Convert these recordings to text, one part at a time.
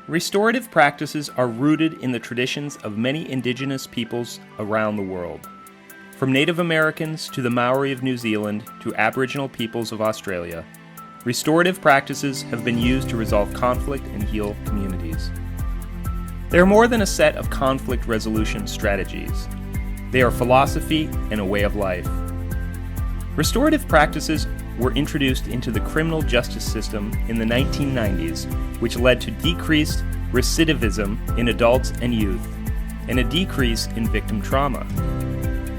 Restorative practices are rooted in the traditions of many indigenous peoples around the world. From Native Americans to the Maori of New Zealand to Aboriginal peoples of Australia, restorative practices have been used to resolve conflict and heal communities. They are more than a set of conflict resolution strategies. They are philosophy and a way of life. Restorative practices were introduced into the criminal justice system in the 1990s, which led to decreased recidivism in adults and youth, and a decrease in victim trauma.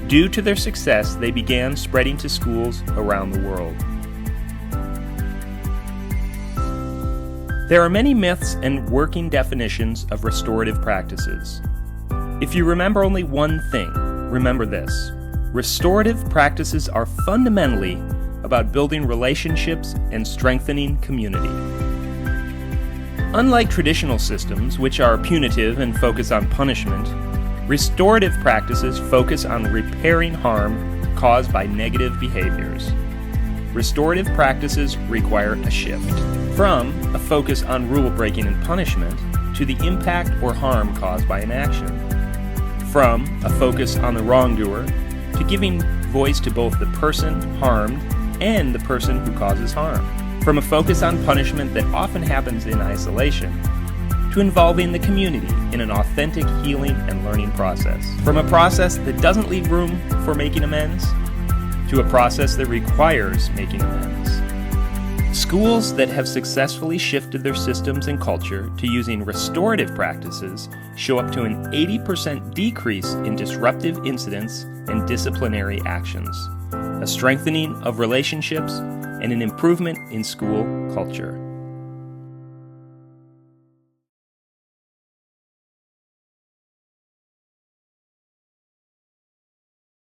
Due to their success, they began spreading to schools around the world. There are many myths and working definitions of restorative practices. If you remember only one thing, remember this: restorative practices are fundamentally about building relationships and strengthening community. Unlike traditional systems, which are punitive and focus on punishment, restorative practices focus on repairing harm caused by negative behaviors. Restorative practices require a shift from a focus on rule breaking and punishment to the impact or harm caused by an action. From a focus on the wrongdoer to giving voice to both the person harmed and the person who causes harm. From a focus on punishment that often happens in isolation to involving the community in an authentic healing and learning process. From a process that doesn't leave room for making amends to a process that requires making amends. Schools that have successfully shifted their systems and culture to using restorative practices show up to an 80% decrease in disruptive incidents and disciplinary actions, a strengthening of relationships, and an improvement in school culture.